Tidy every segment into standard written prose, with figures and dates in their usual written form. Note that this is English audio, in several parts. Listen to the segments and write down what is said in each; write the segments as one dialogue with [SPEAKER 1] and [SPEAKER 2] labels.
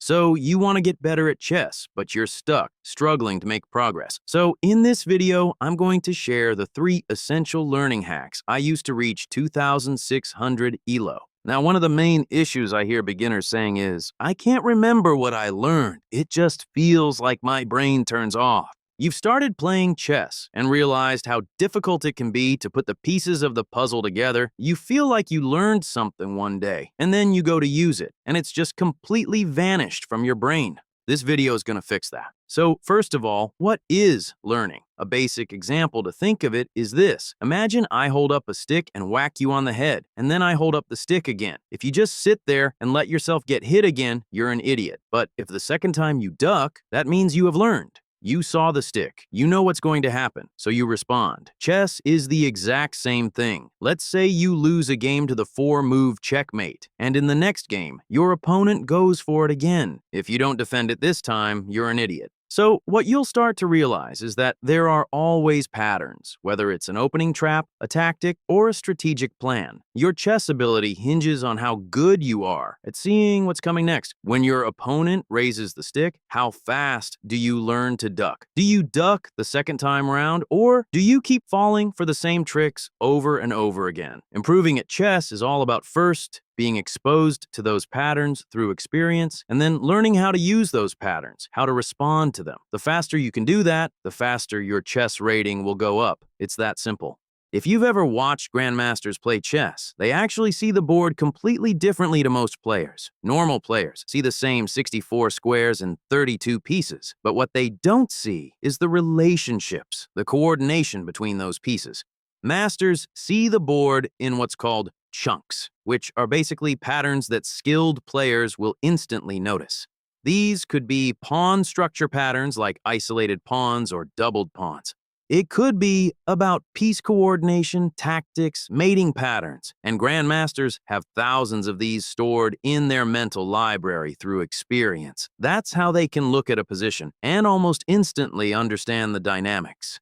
[SPEAKER 1] So you want to get better at chess, but you're stuck, struggling to make progress. So in this video, I'm going to share the 3 essential learning hacks I used to reach 2,600 ELO. Now, one of the main issues I hear beginners saying is, I can't remember what I learned. It just feels like my brain turns off. You've started playing chess and realized how difficult it can be to put the pieces of the puzzle together. You feel like you learned something one day, and then you go to use it, and it's just completely vanished from your brain. This video is going to fix that. So first of all, what is learning? A basic example to think of it is this. Imagine I hold up a stick and whack you on the head, and then I hold up the stick again. If you just sit there and let yourself get hit again, you're an idiot. But if the second time you duck, that means you have learned. You saw the stick. You know what's going to happen, so you respond. Chess is the exact same thing. Let's say you lose a game to the 4-move checkmate, and in the next game, your opponent goes for it again. If you don't defend it this time, you're an idiot. So what you'll start to realize is that there are always patterns, whether it's an opening trap, a tactic, or a strategic plan. Your chess ability hinges on how good you are at seeing what's coming next. When your opponent raises the stick, how fast do you learn to duck? Do you duck the second time around, or do you keep falling for the same tricks over and over again? Improving at chess is all about first being exposed to those patterns through experience, and then learning how to use those patterns, how to respond to them. The faster you can do that, the faster your chess rating will go up. It's that simple. If you've ever watched grandmasters play chess, they actually see the board completely differently to most players. Normal players see the same 64 squares and 32 pieces, but what they don't see is the relationships, the coordination between those pieces. Masters see the board in what's called chunks, which are basically patterns that skilled players will instantly notice. These could be pawn structure patterns like isolated pawns or doubled pawns. It could be about piece coordination, tactics, mating patterns, and grandmasters have thousands of these stored in their mental library through experience. That's how they can look at a position and almost instantly understand the dynamics.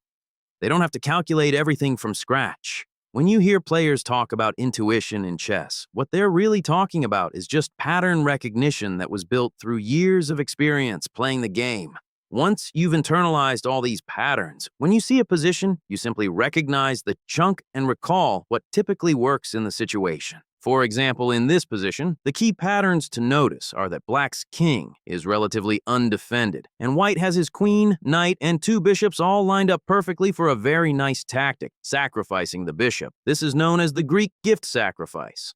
[SPEAKER 1] They don't have to calculate everything from scratch. When you hear players talk about intuition in chess, what they're really talking about is just pattern recognition that was built through years of experience playing the game. Once you've internalized all these patterns, when you see a position, you simply recognize the chunk and recall what typically works in the situation. For example, in this position, the key patterns to notice are that Black's king is relatively undefended, and White has his queen, knight, and 2 bishops all lined up perfectly for a very nice tactic, sacrificing the bishop. This is known as the Greek gift sacrifice.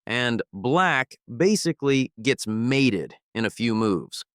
[SPEAKER 1] And Black basically gets mated in a few moves.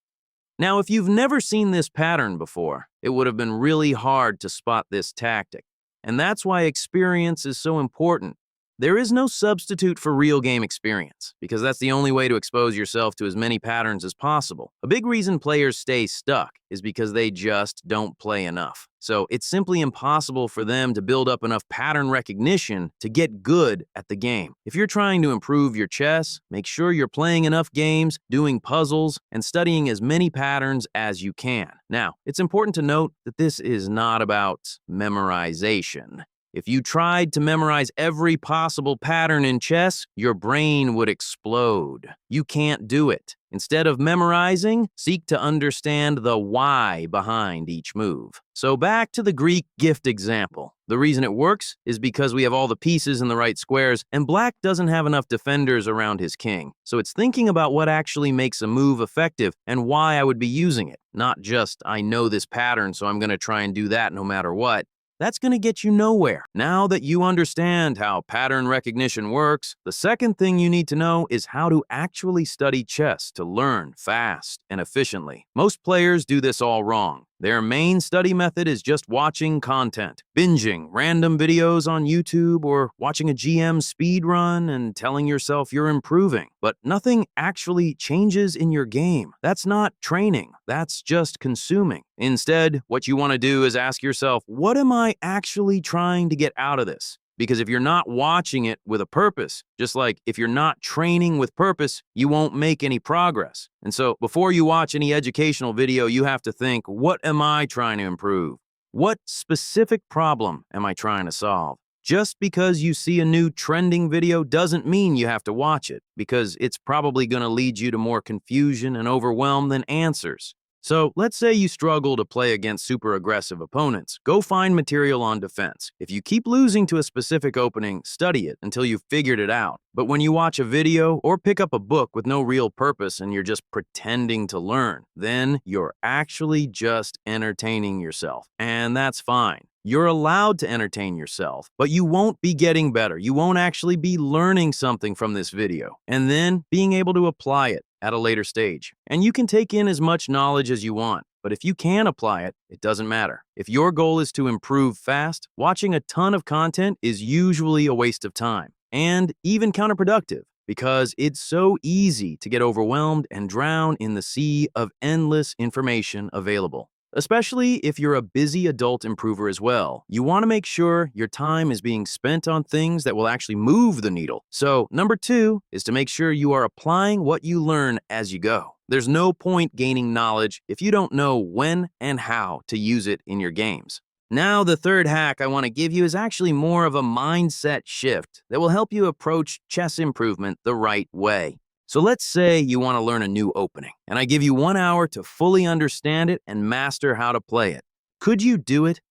[SPEAKER 1] Now, if you've never seen this pattern before, it would have been really hard to spot this tactic. And that's why experience is so important. There is no substitute for real game experience, because that's the only way to expose yourself to as many patterns as possible. A big reason players stay stuck is because they just don't play enough. So it's simply impossible for them to build up enough pattern recognition to get good at the game. If you're trying to improve your chess, make sure you're playing enough games, doing puzzles, and studying as many patterns as you can. Now, it's important to note that this is not about memorization. If you tried to memorize every possible pattern in chess, your brain would explode. You can't do it. Instead of memorizing, seek to understand the why behind each move. So back to the Greek gift example. The reason it works is because we have all the pieces in the right squares, and Black doesn't have enough defenders around his king. So it's thinking about what actually makes a move effective and why I would be using it, not just, I know this pattern, so I'm going to try and do that no matter what. That's going to get you nowhere. Now that you understand how pattern recognition works, the second thing you need to know is how to actually study chess to learn fast and efficiently. Most players do this all wrong. Their main study method is just watching content, binging random videos on YouTube, or watching a GM speedrun and telling yourself you're improving. But nothing actually changes in your game. That's not training. That's just consuming. Instead, what you want to do is ask yourself, what am I actually trying to get out of this? Because if you're not watching it with a purpose, just like if you're not training with purpose, you won't make any progress. And so before you watch any educational video, you have to think, what am I trying to improve? What specific problem am I trying to solve? Just because you see a new trending video doesn't mean you have to watch it, because it's probably going to lead you to more confusion and overwhelm than answers. So let's say you struggle to play against super aggressive opponents. Go find material on defense. If you keep losing to a specific opening, study it until you've figured it out. But when you watch a video or pick up a book with no real purpose and you're just pretending to learn, then you're actually just entertaining yourself. And that's fine. You're allowed to entertain yourself, but you won't be getting better. You won't actually be learning something from this video and then being able to apply it at a later stage. And you can take in as much knowledge as you want, but if you can apply it, it doesn't matter. If your goal is to improve fast, watching a ton of content is usually a waste of time and even counterproductive, because it's so easy to get overwhelmed and drown in the sea of endless information available. Especially if you're a busy adult improver as well. You want to make sure your time is being spent on things that will actually move the needle. So, number 2 is to make sure you are applying what you learn as you go. There's no point gaining knowledge if you don't know when and how to use it in your games. Now, the third hack I want to give you is actually more of a mindset shift that will help you approach chess improvement the right way. So let's say you want to learn a new opening, and I give you 1 hour to fully understand it and master how to play it. Could you do it?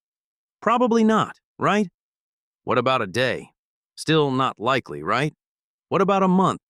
[SPEAKER 1] Probably not, right? What about a day? Still not likely, right? What about a month?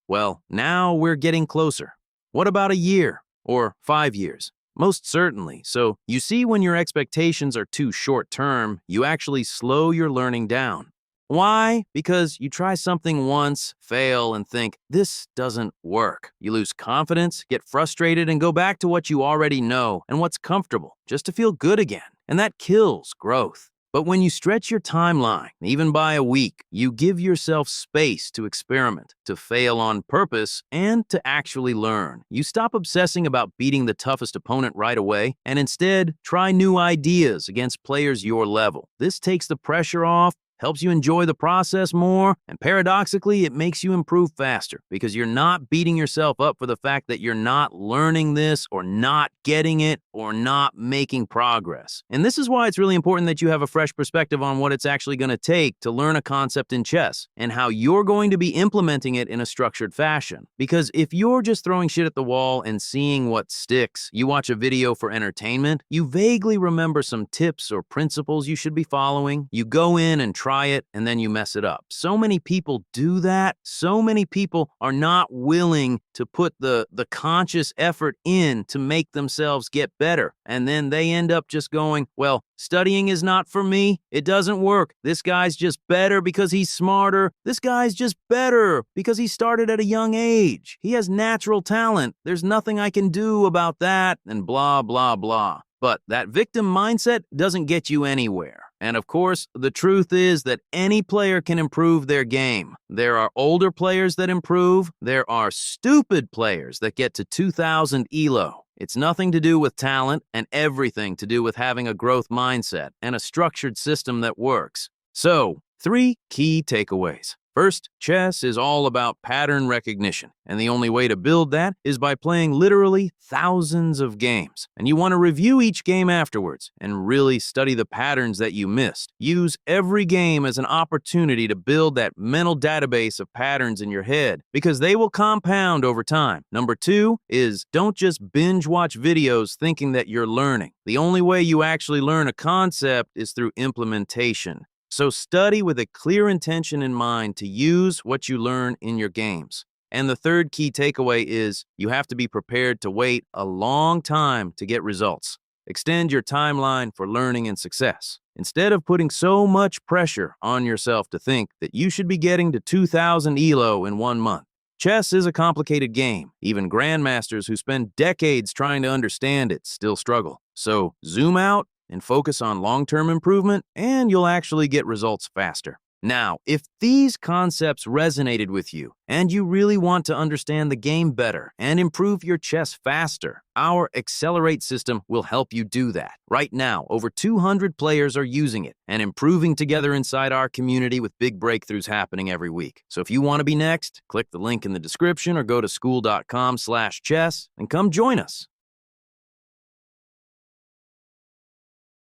[SPEAKER 1] Well, now we're getting closer. What about a year or 5 years? Most certainly. So you see, when your expectations are too short-term, you actually slow your learning down. Why? Because you try something once, fail, and think, this doesn't work. You lose confidence, get frustrated, and go back to what you already know and what's comfortable, just to feel good again. And that kills growth. But when you stretch your timeline, even by a week, you give yourself space to experiment, to fail on purpose, and to actually learn. You stop obsessing about beating the toughest opponent right away, and instead try new ideas against players your level. This takes the pressure off, helps you enjoy the process more, and paradoxically, it makes you improve faster because you're not beating yourself up for the fact that you're not learning this or not getting it or not making progress. And this is why it's really important that you have a fresh perspective on what it's actually going to take to learn a concept in chess and how you're going to be implementing it in a structured fashion. Because if you're just throwing shit at the wall and seeing what sticks, you watch a video for entertainment, you vaguely remember some tips or principles you should be following, you go in and try it, and then you mess it up. So many people do that. So many people are not willing to put the conscious effort in to make themselves get better. And then they end up just going, well, studying is not for me. It doesn't work. This guy's just better because he's smarter. This guy's just better because he started at a young age. He has natural talent. There's nothing I can do about that, and blah, blah, blah. But that victim mindset doesn't get you anywhere. And of course, the truth is that any player can improve their game. There are older players that improve. There are stupid players that get to 2000 ELO. It's nothing to do with talent and everything to do with having a growth mindset and a structured system that works. So, 3 key takeaways. First, chess is all about pattern recognition, and the only way to build that is by playing literally thousands of games. And you want to review each game afterwards and really study the patterns that you missed. Use every game as an opportunity to build that mental database of patterns in your head, because they will compound over time. Number 2 is don't just binge watch videos thinking that you're learning. The only way you actually learn a concept is through implementation. So study with a clear intention in mind to use what you learn in your games. And the third key takeaway is you have to be prepared to wait a long time to get results. Extend your timeline for learning and success. Instead of putting so much pressure on yourself to think that you should be getting to 2000 ELO in 1 month. Chess is a complicated game. Even grandmasters who spend decades trying to understand it still struggle. So zoom out and focus on long-term improvement, and you'll actually get results faster. Now, if these concepts resonated with you, and you really want to understand the game better and improve your chess faster, our Accelerate system will help you do that. Right now, over 200 players are using it and improving together inside our community with big breakthroughs happening every week. So if you want to be next, click the link in the description or go to school.com/chess and come join us.